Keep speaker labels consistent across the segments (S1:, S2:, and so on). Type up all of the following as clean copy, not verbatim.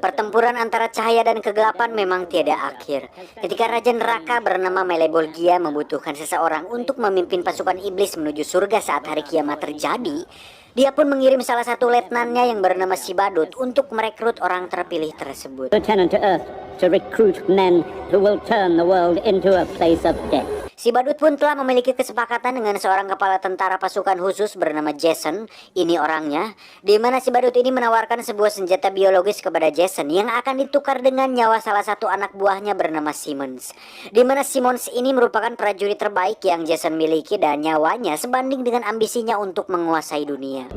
S1: Pertempuran antara cahaya dan kegelapan memang tiada akhir. Ketika Raja Neraka bernama Malebolgia membutuhkan seseorang untuk memimpin pasukan iblis menuju surga saat hari kiamat terjadi, dia pun mengirim salah satu letnannya yang bernama Sibadut untuk merekrut orang terpilih tersebut.
S2: Lieutenant to Earth to recruit men who will turn the world into a place of death.
S1: Sibadut pun telah memiliki kesepakatan dengan seorang kepala tentara pasukan khusus bernama Jason, ini orangnya, di mana Sibadut ini menawarkan sebuah senjata biologis kepada Jason yang akan ditukar dengan nyawa salah satu anak buahnya bernama Simmons. Di mana Simmons ini merupakan prajurit terbaik yang Jason miliki dan nyawanya sebanding dengan ambisinya untuk menguasai dunia.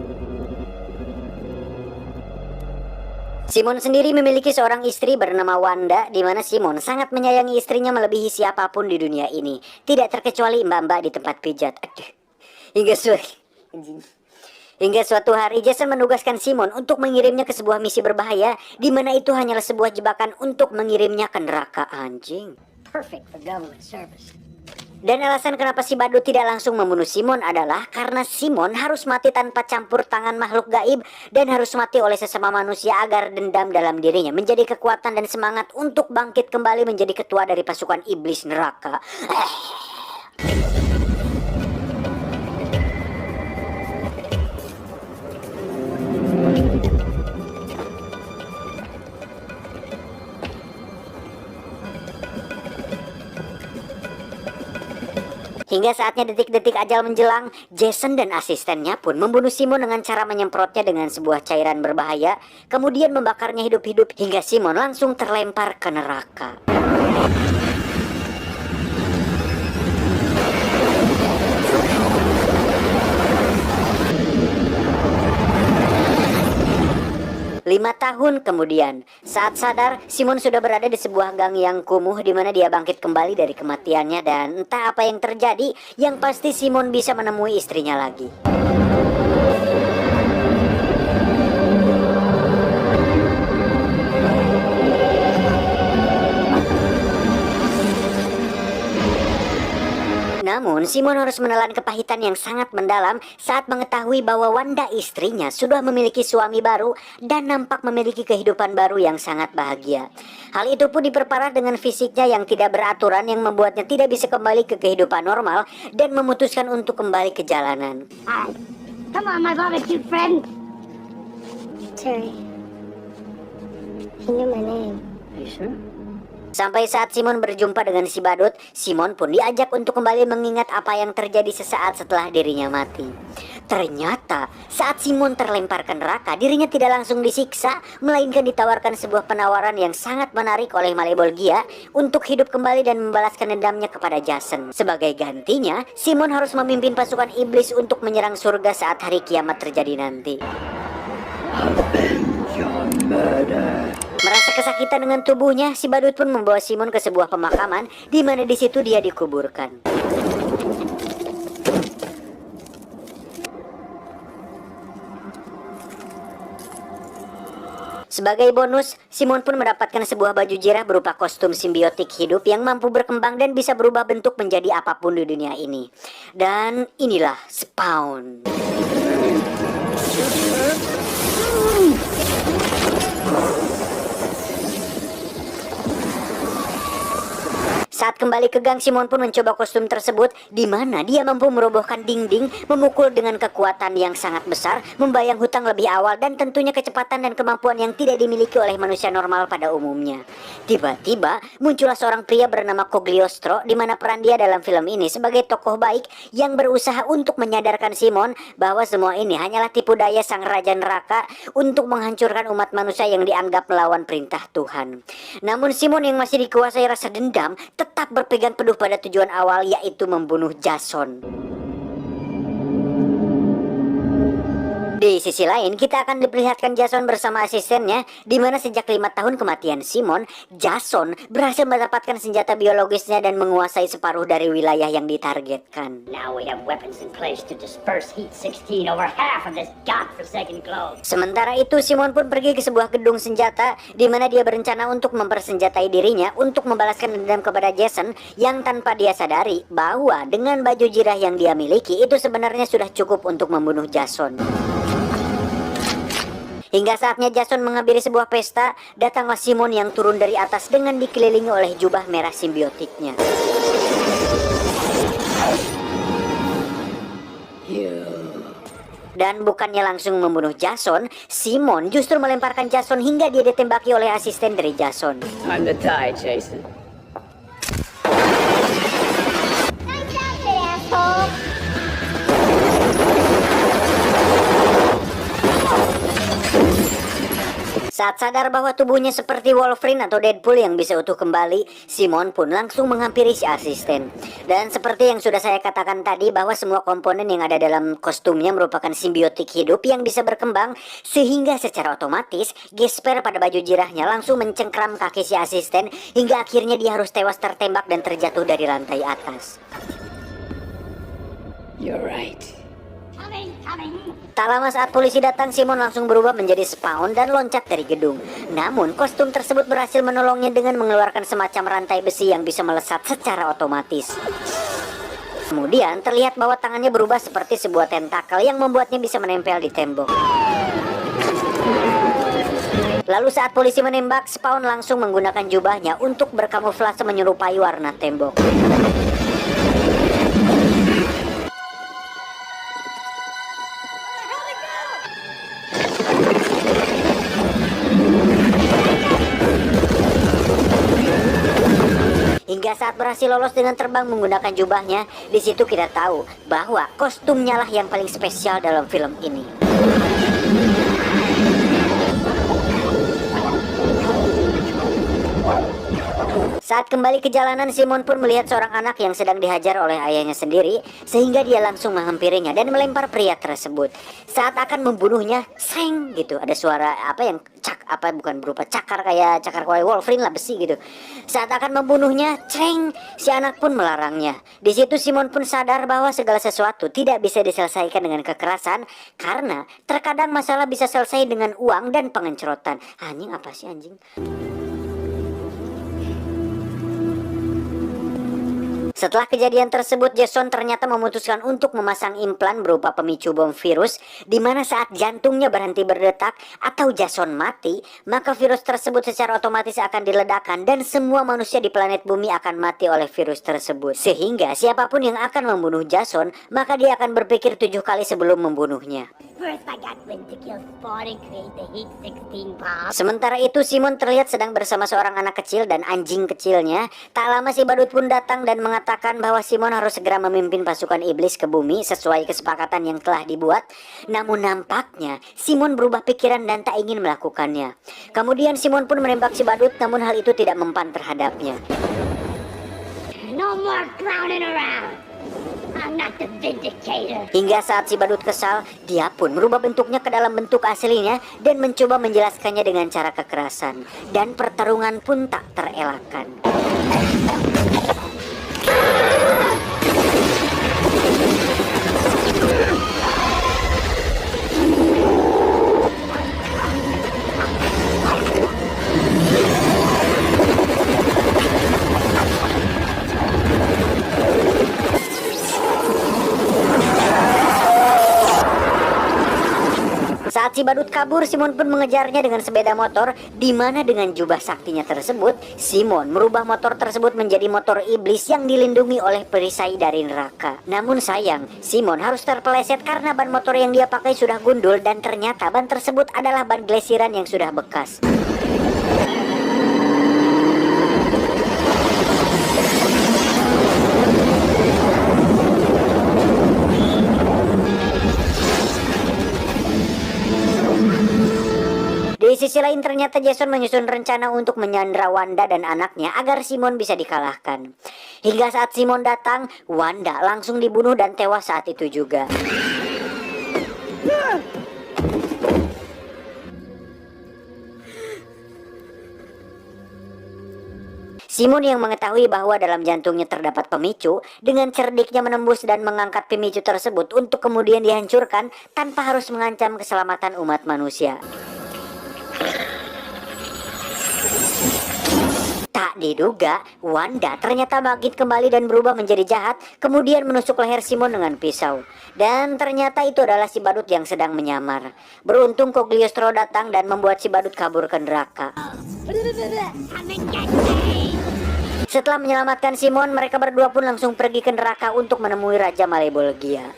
S1: Simon sendiri memiliki seorang istri bernama Wanda, di mana Simon sangat menyayangi istrinya melebihi siapapun di dunia ini, tidak terkecuali mbak-mbak di tempat pijat. Hingga suatu hari Jason menugaskan Simon untuk mengirimnya ke sebuah misi berbahaya, di mana itu hanyalah sebuah jebakan untuk mengirimnya ke neraka. Anjing.
S3: Perfect for government service.
S1: Dan alasan kenapa si Badut tidak langsung membunuh Simon adalah karena Simon harus mati tanpa campur tangan makhluk gaib dan harus mati oleh sesama manusia agar dendam dalam dirinya menjadi kekuatan dan semangat untuk bangkit kembali menjadi ketua dari pasukan iblis neraka. Hingga saatnya detik-detik ajal menjelang, Jason dan asistennya pun membunuh Simon dengan cara menyemprotnya dengan sebuah cairan berbahaya, kemudian membakarnya hidup-hidup hingga Simon langsung terlempar ke neraka. Lima tahun kemudian, saat sadar, Simon sudah berada di sebuah gang yang kumuh di mana dia bangkit kembali dari kematiannya dan entah apa yang terjadi, yang pasti Simon bisa menemui istrinya lagi. Namun, Simon harus menelan kepahitan yang sangat mendalam saat mengetahui bahwa Wanda istrinya sudah memiliki suami baru dan nampak memiliki kehidupan baru yang sangat bahagia. Hal itu pun diperparah dengan fisiknya yang tidak beraturan yang membuatnya tidak bisa kembali ke kehidupan normal dan memutuskan untuk kembali ke jalanan.
S3: Hi. Come on, my barbecue friend.
S4: Terry. He knew my name.
S3: Are you sure?
S1: Sampai saat Simon berjumpa dengan si Badut, Simon pun diajak untuk kembali mengingat apa yang terjadi sesaat setelah dirinya mati. Ternyata saat Simon terlempar ke neraka, dirinya tidak langsung disiksa, melainkan ditawarkan sebuah penawaran yang sangat menarik oleh Malebolgia untuk hidup kembali dan membalaskan dendamnya kepada Jason. Sebagai gantinya, Simon harus memimpin pasukan iblis untuk menyerang surga saat hari kiamat terjadi nanti. Merasa kesakitan dengan tubuhnya, si Badut pun membawa Simon ke sebuah pemakaman di mana di situ dia dikuburkan. Sebagai bonus, Simon pun mendapatkan sebuah baju jirah berupa kostum simbiotik hidup yang mampu berkembang dan bisa berubah bentuk menjadi apapun di dunia ini. Dan inilah Spawn. Saat kembali ke gang, Simon pun mencoba kostum tersebut, di mana dia mampu merobohkan dinding, memukul dengan kekuatan yang sangat besar, membayang hutang lebih awal, dan tentunya kecepatan dan kemampuan yang tidak dimiliki oleh manusia normal pada umumnya. Tiba-tiba, muncullah seorang pria bernama Cogliostro, di mana peran dia dalam film ini sebagai tokoh baik yang berusaha untuk menyadarkan Simon bahwa semua ini hanyalah tipu daya sang Raja Neraka untuk menghancurkan umat manusia yang dianggap melawan perintah Tuhan. Namun Simon yang masih dikuasai rasa dendam, tetap berpegang teguh pada tujuan awal, yaitu membunuh Jason. Di sisi lain, kita akan diperlihatkan Jason bersama asistennya, di mana sejak 5 tahun kematian Simon, Jason berhasil mendapatkan senjata biologisnya dan menguasai separuh dari wilayah yang ditargetkan.
S3: Now we have weapons in place to disperse Heat 16 over half of this godforsaken globe.
S1: Sementara itu, Simon pun pergi ke sebuah gedung senjata, di mana dia berencana untuk mempersenjatai dirinya untuk membalaskan dendam kepada Jason, yang tanpa dia sadari bahwa dengan baju jirah yang dia miliki itu sebenarnya sudah cukup untuk membunuh Jason. Hingga saatnya Jason menghampiri sebuah pesta, datanglah Simon yang turun dari atas dengan dikelilingi oleh jubah merah simbiotiknya. Dan bukannya langsung membunuh Jason, Simon justru melemparkan Jason hingga dia ditembaki oleh asisten dari Jason.
S5: Time to die, Jason.
S4: Nice outfit, asshole!
S1: Saat sadar bahwa tubuhnya seperti Wolverine atau Deadpool yang bisa utuh kembali, Simon pun langsung menghampiri si asisten. Dan seperti yang sudah saya katakan tadi bahwa semua komponen yang ada dalam kostumnya merupakan simbiotik hidup yang bisa berkembang, sehingga secara otomatis gesper pada baju jirahnya langsung mencengkram kaki si asisten hingga akhirnya dia harus tewas tertembak dan terjatuh dari lantai atas.
S5: You're right.
S3: Coming.
S1: Tak lama saat polisi datang, Simon langsung berubah menjadi Spawn dan loncat dari gedung. Namun, kostum tersebut berhasil menolongnya dengan mengeluarkan semacam rantai besi yang bisa melesat secara otomatis. Kemudian, terlihat bahwa tangannya berubah seperti sebuah tentakel yang membuatnya bisa menempel di tembok. Lalu saat polisi menembak, Spawn langsung menggunakan jubahnya untuk berkamuflase menyerupai warna tembok. Hingga saat berhasil lolos dengan terbang menggunakan jubahnya, di situ kita tahu bahwa kostumnya lah yang paling spesial dalam film ini. Saat kembali ke jalanan, Simon pun melihat seorang anak yang sedang dihajar oleh ayahnya sendiri, sehingga dia langsung menghampirinya dan melempar pria tersebut. Saat akan membunuhnya, seng gitu, ada suara bukan berupa cakar kayak cakar Wolverine lah, besi gitu. Saat akan membunuhnya, ceng, si anak pun melarangnya. Di situ Simon pun sadar bahwa segala sesuatu tidak bisa diselesaikan dengan kekerasan, karena terkadang masalah bisa selesai dengan uang dan pengencrotan. Anjing, apa sih anjing? Setelah kejadian tersebut, Jason ternyata memutuskan untuk memasang implan berupa pemicu bom virus, di mana saat jantungnya berhenti berdetak atau Jason mati, maka virus tersebut secara otomatis akan diledakkan dan semua manusia di planet bumi akan mati oleh virus tersebut. Sehingga siapapun yang akan membunuh Jason, maka dia akan berpikir 7 kali sebelum membunuhnya.
S3: First I got Flint to kill Spawn and create the Heat 16 bomb.
S1: Sementara itu, Simon terlihat sedang bersama seorang anak kecil dan anjing kecilnya. Tak lama si badut pun datang dan mengatakan bahwa Simon harus segera memimpin pasukan iblis ke bumi sesuai kesepakatan yang telah dibuat. Namun nampaknya Simon berubah pikiran dan tak ingin melakukannya. Kemudian Simon pun menembak si badut, namun hal itu tidak mempan terhadapnya.
S3: No more clowning around. I'm not the Vindicator.
S1: Hingga saat si badut kesal, dia pun merubah bentuknya ke dalam bentuk aslinya dan mencoba menjelaskannya dengan cara kekerasan. Dan pertarungan pun tak terelakkan. Saat si badut kabur, Simon pun mengejarnya dengan sepeda motor, di mana dengan jubah saktinya tersebut, Simon merubah motor tersebut menjadi motor iblis yang dilindungi oleh perisai dari neraka. Namun sayang, Simon harus terpeleset karena ban motor yang dia pakai sudah gundul dan ternyata ban tersebut adalah ban glesiran yang sudah bekas. Di sisi lain ternyata Jason menyusun rencana untuk menyandra Wanda dan anaknya agar Simon bisa dikalahkan. Hingga saat Simon datang, Wanda langsung dibunuh dan tewas saat itu juga. Simon yang mengetahui bahwa dalam jantungnya terdapat pemicu, dengan cerdiknya menembus dan mengangkat pemicu tersebut untuk kemudian dihancurkan tanpa harus mengancam keselamatan umat manusia. Tak diduga, Wanda ternyata bangkit kembali dan berubah menjadi jahat, kemudian menusuk leher Simon dengan pisau. Dan ternyata itu adalah si badut yang sedang menyamar. Beruntung Cogliostro datang dan membuat si badut kabur ke neraka. Setelah menyelamatkan Simon, mereka berdua pun langsung pergi ke neraka untuk menemui Raja Malebolgia.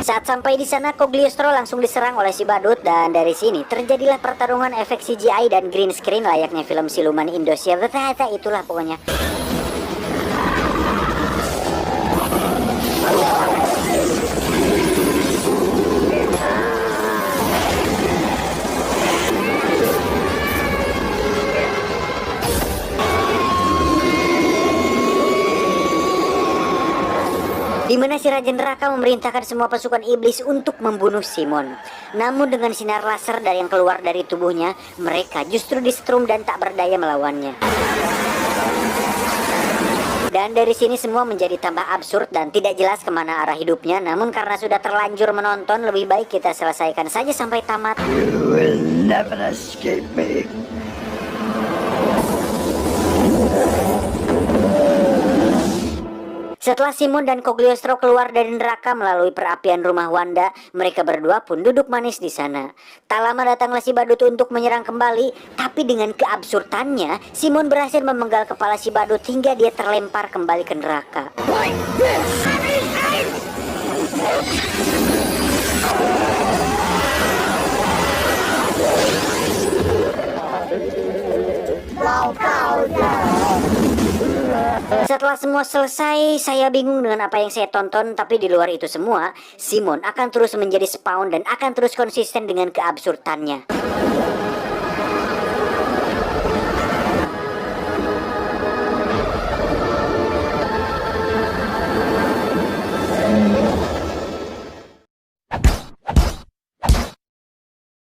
S1: Saat sampai di sana, Cogliostro langsung diserang oleh si badut dan dari sini terjadilah pertarungan efek CGI dan green screen layaknya film siluman Indonesia. Itulah pokoknya. Di mana si Raja Neraka memerintahkan semua pasukan iblis untuk membunuh Simon. Namun dengan sinar laser yang keluar dari tubuhnya, mereka justru disetrum dan tak berdaya melawannya. Dan dari sini semua menjadi tambah absurd dan tidak jelas kemana arah hidupnya. Namun karena sudah terlanjur menonton, lebih baik kita selesaikan saja sampai tamat.
S6: You will never escape me.
S1: Setelah Simon dan Cogliostro keluar dari neraka melalui perapian rumah Wanda, mereka berdua pun duduk manis di sana. Tak lama datanglah si badut untuk menyerang kembali, tapi dengan keabsurdannya, Simon berhasil memenggal kepala si badut hingga dia terlempar kembali ke neraka. Setelah semua selesai, saya bingung dengan apa yang saya tonton, tapi di luar itu semua, Simon akan terus menjadi spawn dan akan terus konsisten dengan keabsurdannya.